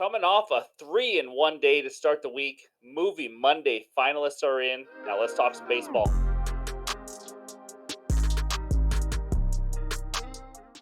coming off a 3-in-1 day to start the week. Movie Monday finalists are in. Now let's talk some baseball.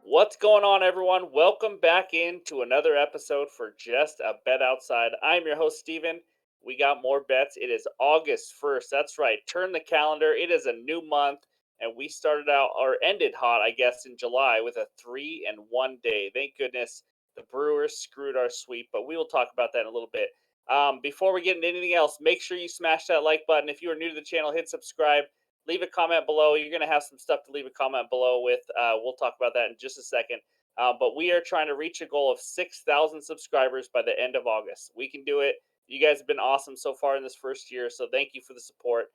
What's going on, everyone? Welcome back into another episode for Just a Bet Outside. I'm your host, Steven. We got more bets. It is August 1st. That's right. Turn the calendar. It is a new month, and we started out or ended hot, I guess, in July with a 3-in-1 day. Thank goodness the Brewers screwed our sweep, but we will talk about that in a little bit. Before we get into anything else, make sure you smash that like button. If you are new to the channel, hit subscribe. Leave a comment below. You're going to have some stuff to leave a comment below with. We'll talk about that in just a second. But we are trying to reach a goal of 6,000 subscribers by the end of August. We can do it. You guys have been awesome so far in this first year, so thank you for the support.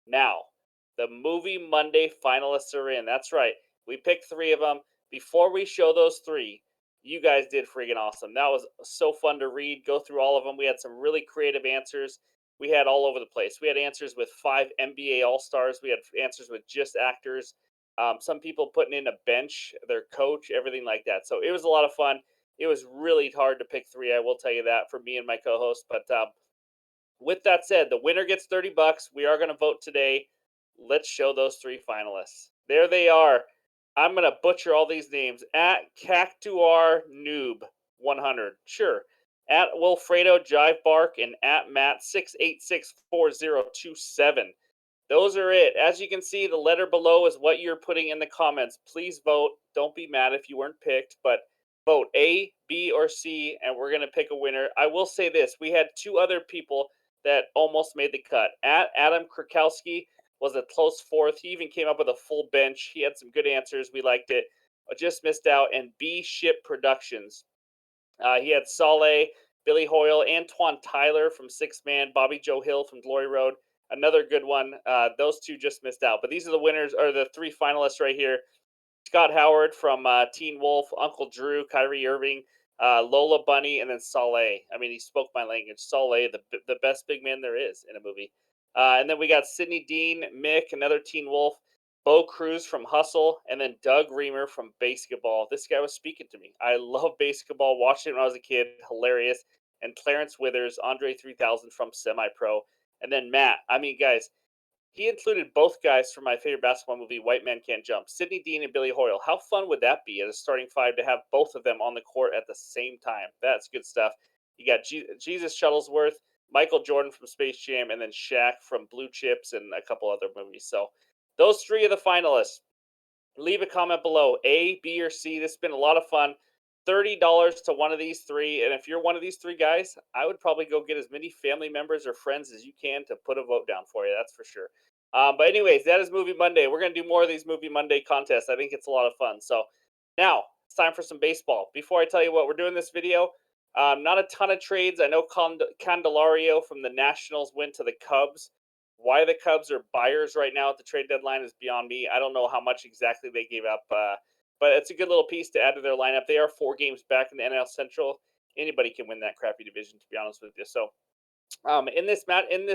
Now, the Movie Monday finalists are in. That's right. We picked 3 of them. Before we show those 3, you guys did friggin' awesome. That was so fun to read, go through all of them. We had some really creative answers. We had all over the place. We had answers with 5 NBA All-Stars. We had answers with just actors. Some people putting in a bench, their coach, everything like that. So it was a lot of fun. It was really hard to pick 3. I will tell you that for me and my co-host. But with that said, the winner gets $30. We are going to vote today. Let's show those 3 finalists. There they are. I'm going to butcher all these names. At Cactuar Noob 100. Sure. At Wilfredo Jive Bark and at Matt 6864027. Those are it. As you can see, the letter below is what you're putting in the comments. Please vote. Don't be mad if you weren't picked, but vote A, B, or C, and we're going to pick a winner. I will say this. We had 2 other people that almost made the cut. At Adam Krakowski was a close 4th. He even came up with a full bench. He had some good answers. We liked it. Just missed out. And B, Ship Productions. He had Saleh, Billy Hoyle, Antoine Tyler from Six Man, Bobby Joe Hill from Glory Road. Another good one. Those 2 just missed out. But these are the winners, or the 3 finalists right here. Scott Howard from Teen Wolf, Uncle Drew, Kyrie Irving, Lola Bunny, and then Saleh. I mean, he spoke my language. Saleh, the best big man there is in a movie. And then we got Sidney Dean, Mick, another Teen Wolf, Bo Cruz from Hustle, and then Doug Reamer from Basketball. This guy was speaking to me. I love Basketball. Watched it when I was a kid. Hilarious. And Clarence Withers, Andre 3000 from Semi Pro. And then Matt. I mean, guys, he included both guys from my favorite basketball movie, White Man Can't Jump, Sidney Dean and Billy Hoyle. How fun would that be as a starting 5 to have both of them on the court at the same time? That's good stuff. You got Jesus Shuttlesworth, Michael Jordan from Space Jam, and then Shaq from Blue Chips and a couple other movies. So those 3 are the finalists. Leave a comment below, A, B, or C. This has been a lot of fun. $30 to one of these 3. And if you're one of these 3 guys, I would probably go get as many family members or friends as you can to put a vote down for you. That's for sure. But anyways, that is Movie Monday. We're going to do more of these Movie Monday contests. I think it's a lot of fun. So now it's time for some baseball. Before I tell you what we're doing this video, not a ton of trades. I know Candelario from the Nationals went to the Cubs. Why the Cubs are buyers right now at the trade deadline is beyond me. I don't know how much exactly they gave up, but it's a good little piece to add to their lineup. They are 4 games back in the NL Central. Anybody can win that crappy division, to be honest with you. So, in this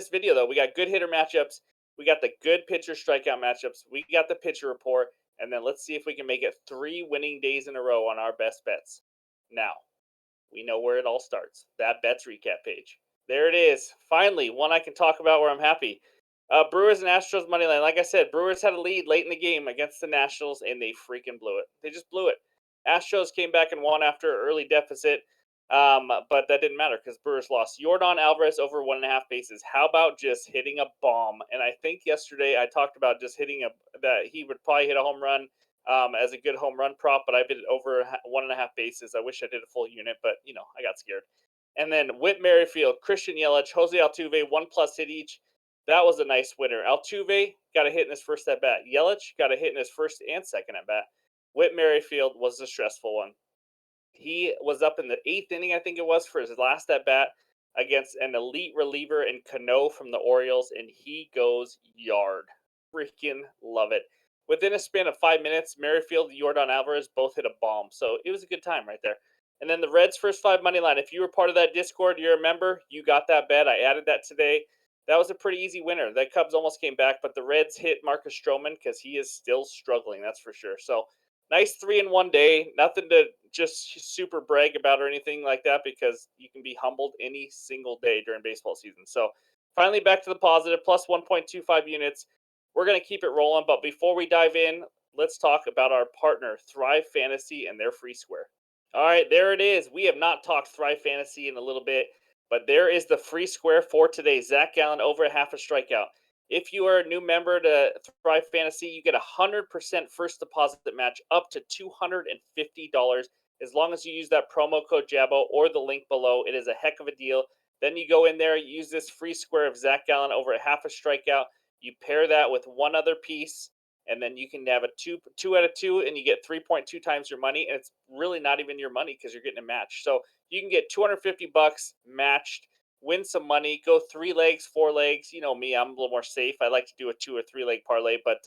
video though, we got good hitter matchups. We got the good pitcher strikeout matchups. We got the pitcher report, and then let's see if we can make it 3 winning days in a row on our best bets. Now, we know where it all starts. That bets recap page. There it is. Finally, one I can talk about where I'm happy. Brewers and Astros money line. Like I said, Brewers had a lead late in the game against the Nationals, and they freaking blew it. They just blew it. Astros came back and won after an early deficit, but that didn't matter because Brewers lost. Yordan Alvarez over 1.5 bases. How about just hitting a bomb? And I think yesterday I talked about just that he would probably hit a home run as a good home run prop, but I bid it over 1.5 bases. I wish I did a full unit, but I got scared. And then Whit Merrifield, Christian Yelich, Jose Altuve, 1+ hit each. That was a nice winner. Altuve got a hit in his first at bat. Yelich got a hit in his first and second at bat. Whit Merrifield was the stressful one. He was up in the 8th inning, I think it was, for his last at bat against an elite reliever in Cano from the Orioles, and he goes yard. Freaking love it. Within a span of 5 minutes, Merrifield and Yordan Alvarez both hit a bomb, so it was a good time right there. And then the Reds' first 5 money line. If you were part of that Discord, you're a member, you got that bet. I added that today. That was a pretty easy winner. The Cubs almost came back, but the Reds hit Marcus Stroman because he is still struggling, that's for sure. So nice 3-in-1 day. Nothing to just super brag about or anything like that because you can be humbled any single day during baseball season. So finally back to the positive, plus 1.25 units. We're going to keep it rolling. But before we dive in, let's talk about our partner, Thrive Fantasy, and their free square. All right, there it is. We have not talked Thrive Fantasy in a little bit, but there is the free square for today. Zach Gallen over a half a strikeout. If you are a new member to Thrive Fantasy, you get a 100% first deposit match up to $250 as long as you use that promo code JABO or the link below. It is a heck of a deal. Then you go in there, you use this free square of Zach Gallen over a half a strikeout. You pair that with one other piece, and then you can have a two out of two, and you get 3.2 times your money, and it's really not even your money because you're getting a match. So you can get $250 matched, win some money, go 3 legs, 4 legs. You know me, I'm a little more safe. I like to do a 2 or 3 leg parlay, but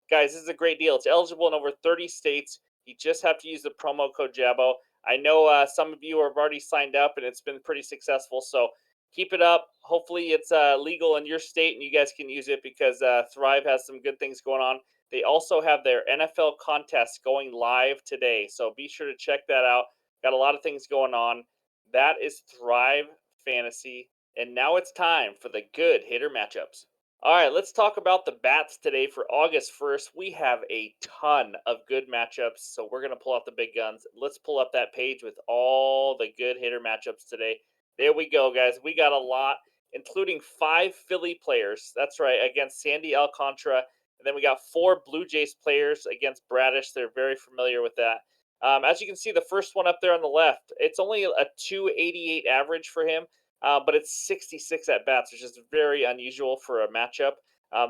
guys, this is a great deal. It's eligible in over 30 states. You just have to use the promo code JABO. I know some of you have already signed up, and it's been pretty successful. So keep it up. Hopefully, it's legal in your state, and you guys can use it because Thrive has some good things going on. They also have their NFL contest going live today, so be sure to check that out. Got a lot of things going on. That is Thrive Fantasy, and now it's time for the good hitter matchups. All right, let's talk about the bats today for August 1st. We have a ton of good matchups, so we're going to pull out the big guns. Let's pull up that page with all the good hitter matchups today. There we go, guys. We got a lot, including 5 Philly players. That's right, against Sandy Alcantara. And then we got 4 Blue Jays players against Bradish. They're very familiar with that. As you can see, the first one up there on the left, it's only a 288 average for him, but it's 66 at bats, which is very unusual for a matchup.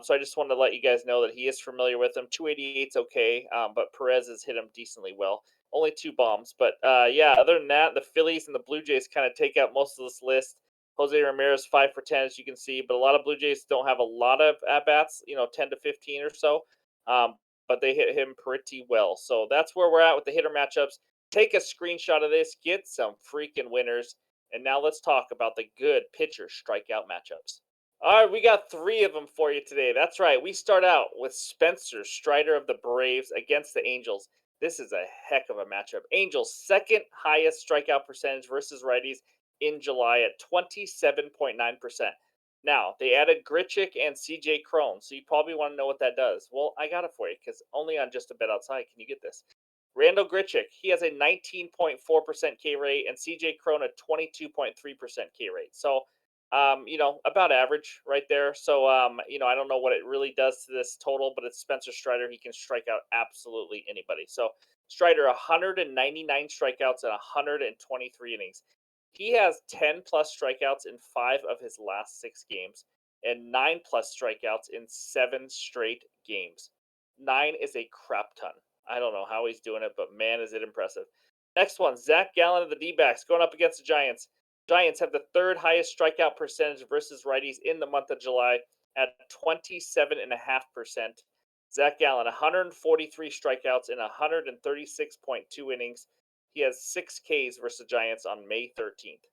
So I just wanted to let you guys know that he is familiar with him. 288's okay, but Perez has hit him decently well. Only 2 bombs, but yeah. Other than that, the Phillies and the Blue Jays kind of take out most of this list. Jose Ramirez 5 for 10, as you can see, but a lot of Blue Jays don't have a lot of at bats, 10 to 15 or so. But they hit him pretty well. So that's where we're at with the hitter matchups. Take a screenshot of this, get some freaking winners, and now let's talk about the good pitcher strikeout matchups. All right, we got 3 of them for you today. That's right. We start out with Spencer Strider of the Braves against the Angels. This is a heck of a matchup. Angels' second highest strikeout percentage versus righties in July at 27.9%. Now, they added Grichuk and CJ Cron, so you probably want to know what that does. Well, I got it for you because only on Just a Bet Outside can you get this. Randall Grichuk, he has a 19.4% K rate, and CJ Cron a 22.3% K rate. So, about average right there. So, I don't know what it really does to this total, but it's Spencer Strider. He can strike out absolutely anybody. So, Strider, 199 strikeouts and 123 innings. He has 10 plus strikeouts in 5 of his last 6 games and 9 plus strikeouts in 7 straight games. 9 is a crap ton. I don't know how he's doing it, but man, is it impressive. Next one, Zach Gallen of the D-backs going up against the Giants. Giants have the 3rd highest strikeout percentage versus righties in the month of July at 27.5%. Zach Gallen, 143 strikeouts in 136.2 innings. He has 6 Ks versus the Giants on May 13th.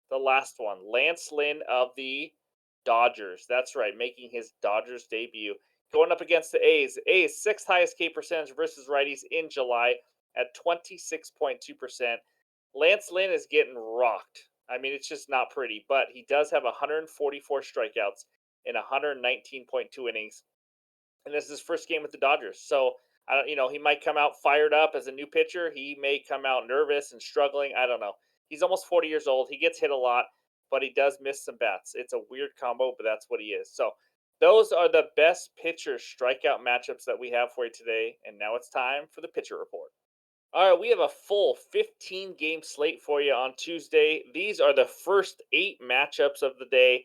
The last one, Lance Lynn of the Dodgers. That's right, making his Dodgers debut. Going up against the A's. A's 6th highest K percentage versus righties in July at 26.2%. Lance Lynn is getting rocked. I mean, it's just not pretty, but he does have 144 strikeouts in 119.2 innings. And this is his first game with the Dodgers. So, I don't, he might come out fired up as a new pitcher. He may come out nervous and struggling. I don't know. He's almost 40 years old. He gets hit a lot, but he does miss some bats. It's a weird combo, but that's what he is. So, those are the best pitcher strikeout matchups that we have for you today. And now it's time for the pitcher report. All right, we have a full 15 game slate for you on Tuesday. These are the first 8 matchups of the day.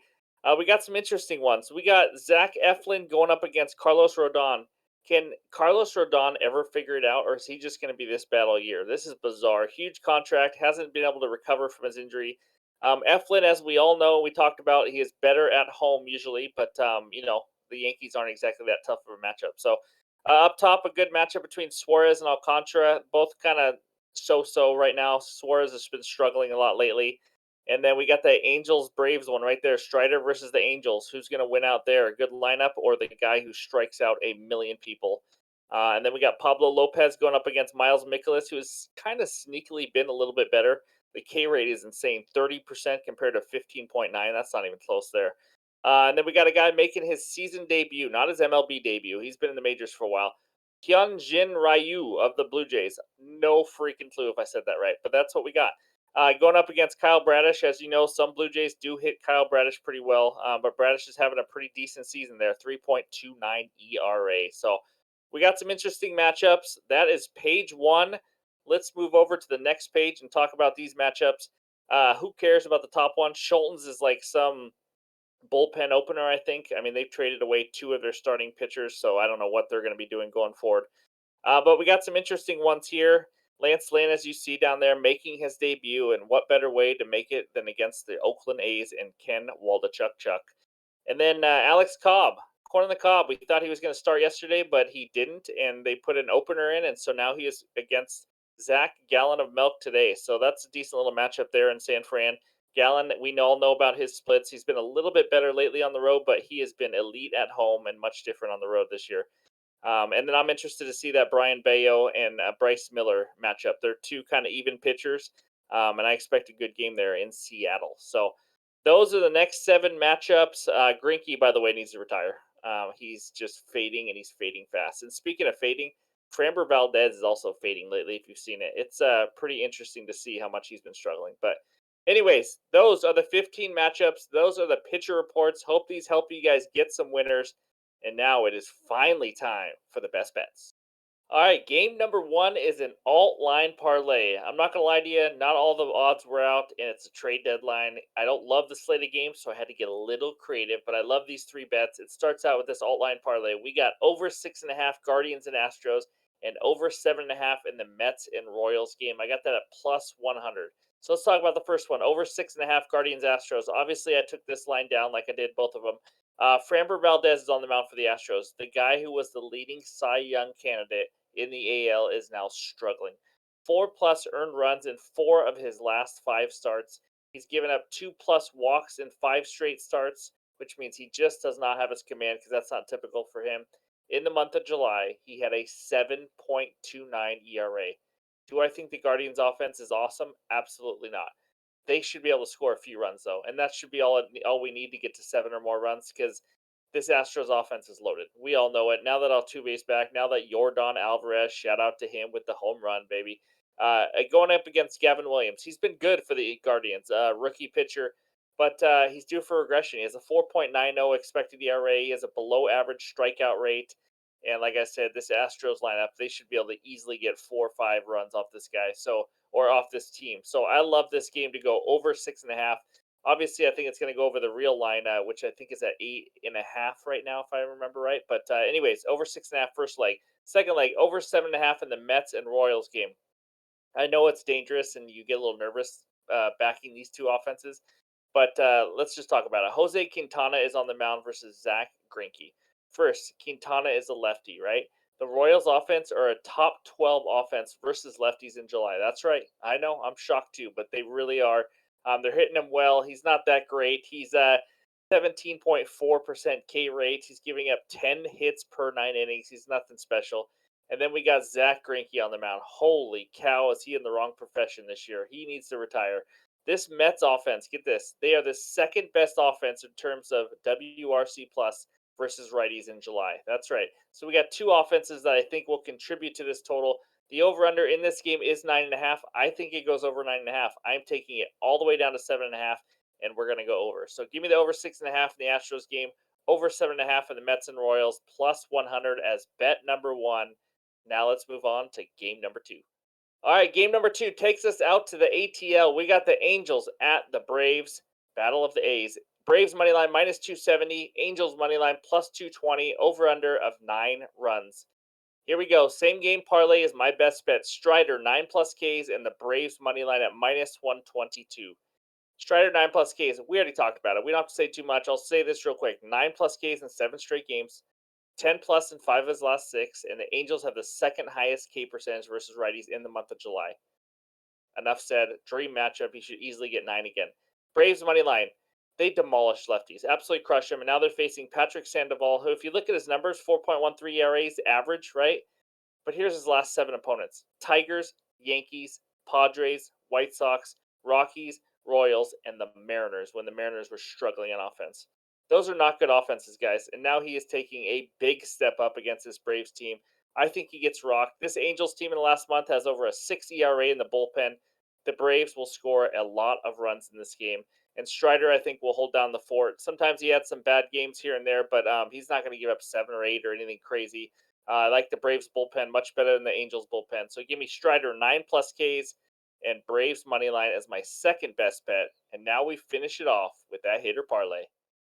We got some interesting ones. We got Zach Eflin going up against Carlos Rodon. Can Carlos Rodon ever figure it out, or is he just going to be this bad all year? This is bizarre. Huge contract, hasn't been able to recover from his injury. Eflin, as we all know, we talked about, he is better at home usually, but the Yankees aren't exactly that tough of a matchup. So up top, a good matchup between Suarez and Alcantara. Both kind of so-so right now. Suarez has been struggling a lot lately. And then we got the Angels-Braves one right there. Strider versus the Angels. Who's going to win out there? A good lineup or the guy who strikes out a million people? And then we got Pablo Lopez going up against Miles Mikolas, who has kind of sneakily been a little bit better. The K rate is insane, 30% compared to 15.9. That's not even close there. And then we got a guy making his season debut, not his MLB debut. He's been in the majors for a while. Hyunjin Ryu of the Blue Jays. No freaking clue if I said that right, but that's what we got. Going up against Kyle Bradish, as you know, some Blue Jays do hit Kyle Bradish pretty well, but Bradish is having a pretty decent season there, 3.29 ERA. So we got some interesting matchups. That is page one. Let's move over to the next page and talk about these matchups. Who cares about the top one? Schultz is like some bullpen opener, I think. I mean, they've traded away two of their starting pitchers, so I don't know what they're going to be doing going forward. But we got some interesting ones here. Lance Lynn, as you see down there, making his debut, and what better way to make it than against the Oakland A's and Ken Waldichuk. And then Alex Cobb, corn on the cob. We thought he was going to start yesterday, but he didn't, and they put an opener in, and so now he is against Zach Gallen of Milk today. So that's a decent little matchup there in San Fran. Gallen, we all know about his splits. He's been a little bit better lately on the road, but he has been elite at home and much different on the road this year. And then I'm interested to see that Brian Bayo and Bryce Miller matchup. They're two kind of even pitchers, and I expect a good game there in Seattle. So those are the next 7 matchups. Greinke, by the way, needs to retire. He's just fading, and he's fading fast. And speaking of fading, Framber Valdez is also fading lately, if you've seen it. It's pretty interesting to see how much he's been struggling. But anyways, those are the 15 matchups. Those are the pitcher reports. Hope these help you guys get some winners. And now it is finally time for the best bets. All right, game number 1 is an alt line parlay. I'm not going to lie to you, not all the odds were out, and it's a trade deadline. I don't love the slate of games, so I had to get a little creative, but I love these 3 bets. It starts out with this alt line parlay. We got over 6.5 Guardians and Astros, and over 7.5 in the Mets and Royals game. I got that at plus 100. So let's talk about the first one. Over 6.5 Guardians Astros. Obviously, I took this line down like I did both of them. Framber Valdez is on the mound for the Astros. The guy who was the leading Cy Young candidate in the AL is now struggling. 4+ earned runs in 4 of his last 5 starts. He's given up 2+ walks in 5 straight starts, which means he just does not have his command because that's not typical for him. In the month of July, he had a 7.29 ERA. Do I think the Guardians offense is awesome? Absolutely not. They should be able to score a few runs though, and that should be all we need to get to 7 or more runs because this Astros offense is loaded. We all know it. Now that Altuve's back, now that Yordan Alvarez, shout out to him with the home run, baby. Going up against Gavin Williams, he's been good for the Guardians, rookie pitcher, but he's due for regression. He has a 4.90 expected ERA. He has a below average strikeout rate. And like I said, this Astros lineup, they should be able to easily get 4 or 5 runs off this guy. Or off this team. So I love this game to go over 6.5. Obviously, I think it's going to go over the real line, which I think is at 8.5 right now, if I remember right. But anyways, over 6.5 first leg. Second leg, over 7.5 in the Mets and Royals game. I know it's dangerous and you get a little nervous backing these two offenses, but let's just talk about it. Jose Quintana is on the mound versus Zach Greinke. First, Quintana is a lefty, right? The Royals offense are a top 12 offense versus lefties in July. That's right. I know. I'm shocked too, but they really are. They're hitting him well. He's not that great. He's 17.4% K rate. He's giving up 10 hits per 9 innings. He's nothing special. And then we got Zach Greinke on the mound. Holy cow, is he in the wrong profession this year? He needs to retire. This Mets offense, get this, they are the second best offense in terms of WRC plus versus righties in July. That's right. So we got 2 offenses that I think will contribute to this total. The over-under in this game is 9.5. I think it goes over 9.5. I'm taking it all the way down to 7.5, and we're going to go over. So give me the over 6.5 in the Astros game, over 7.5 in the Mets and Royals, plus 100 as bet number 1. Now let's move on to game number 2. All right, game number 2 takes us out to the ATL. We got the Angels at the Braves. Battle of the A's. Braves money line minus 270. Angels money line plus 220. Over under of 9 runs. Here we go. Same game parlay is my best bet. Strider 9+ Ks and the Braves money line at minus 122. Strider 9+ Ks. We already talked about it. We don't have to say too much. I'll say this real quick. 9+ Ks in 7 straight games. 10+ in 5 of his last 6, and the Angels have the second highest K percentage versus righties in the month of July. Enough said. Dream matchup. He should easily get 9 again. Braves money line. They demolished lefties. Absolutely crushed him. And now they're facing Patrick Sandoval, who, if you look at his numbers, 4.13 ERAs average, right? But here's his last 7 opponents: Tigers, Yankees, Padres, White Sox, Rockies, Royals, and the Mariners when the Mariners were struggling on offense. Those are not good offenses, guys. And now he is taking a big step up against this Braves team. I think he gets rocked. This Angels team in the last month has over a 6 ERA in the bullpen. The Braves will score a lot of runs in this game. And Strider, I think, will hold down the fort. Sometimes he had some bad games here and there, but he's not going to give up 7 or 8 or anything crazy. I like the Braves bullpen much better than the Angels bullpen. So give me Strider 9+ Ks and Braves money line as my second best bet. And now we finish it off with that hitter parlay.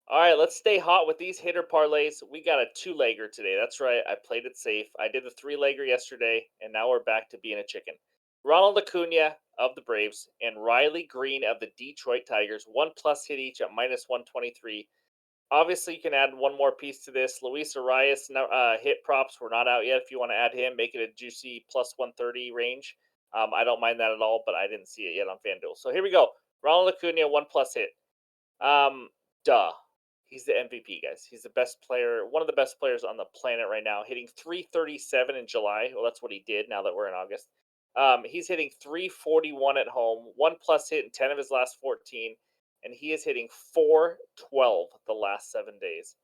All right, let's stay hot with these hitter parlays. We got a 2-legger today. That's right. I played it safe. I did the 3-legger yesterday, and now we're back to being a chicken. Ronald Acuna of the Braves and Riley Green of the Detroit Tigers, 1+ hit each at -123. Obviously, you can add one more piece to this. Luis Arias hit props were not out yet. If you want to add him, make it a juicy +130 range. I don't mind that at all, but I didn't see it yet on FanDuel. So here we go. Ronald Acuna, 1+ hit. Um, Duh. He's the MVP, guys. He's the best player, one of the best players on the planet right now, hitting 337 in July. Well, that's what he did now that we're in August. He's hitting 341 at home, 1+ hit in 10 of his last 14, and he is hitting 412 the last 7 days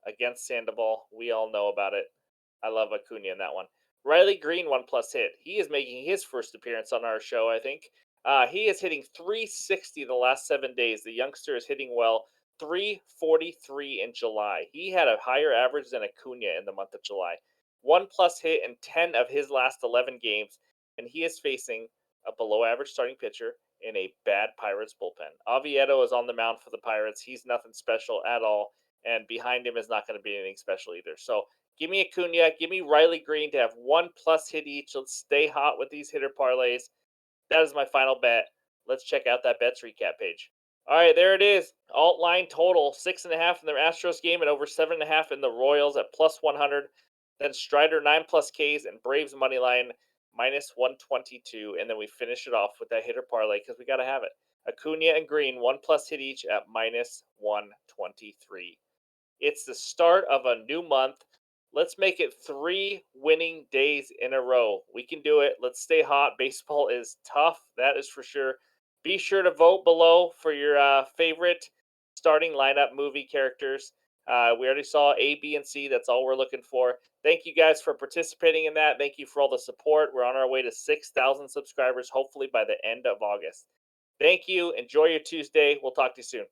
against Sandoval. We all know about it. I love Acuna in that one. Riley Green, 1+ hit. He is making his first appearance on our show, I think. He is hitting 360 the last 7 days. The youngster is hitting well. 343 in July. He had a higher average than Acuna in the month of July. 1+ hit in 10 of his last 11 games, and he is facing a below average starting pitcher in a bad Pirates bullpen. Oviedo is on the mound for the Pirates. He's nothing special at all, and behind him is not going to be anything special either. So give me Acuna, give me Riley Green to have 1+ hit each. Let's stay hot with these hitter parlays. That is my final bet. Let's check out that bets recap page. All right, there it is. Alt line total 6.5 in the Astros game and over 7.5 in the Royals at +100. Then Strider 9+ Ks and Braves money line -122. And then we finish it off with that hitter parlay because we got to have it. Acuna and Green 1+ hit each at -123. It's the start of a new month. Let's make it 3 winning days in a row. We can do it. Let's stay hot. Baseball is tough, that is for sure. Be sure to vote below for your favorite starting lineup movie characters. We already saw A, B, and C. That's all we're looking for. Thank you guys for participating in that. Thank you for all the support. We're on our way to 6,000 subscribers, hopefully by the end of August. Thank you. Enjoy your Tuesday. We'll talk to you soon.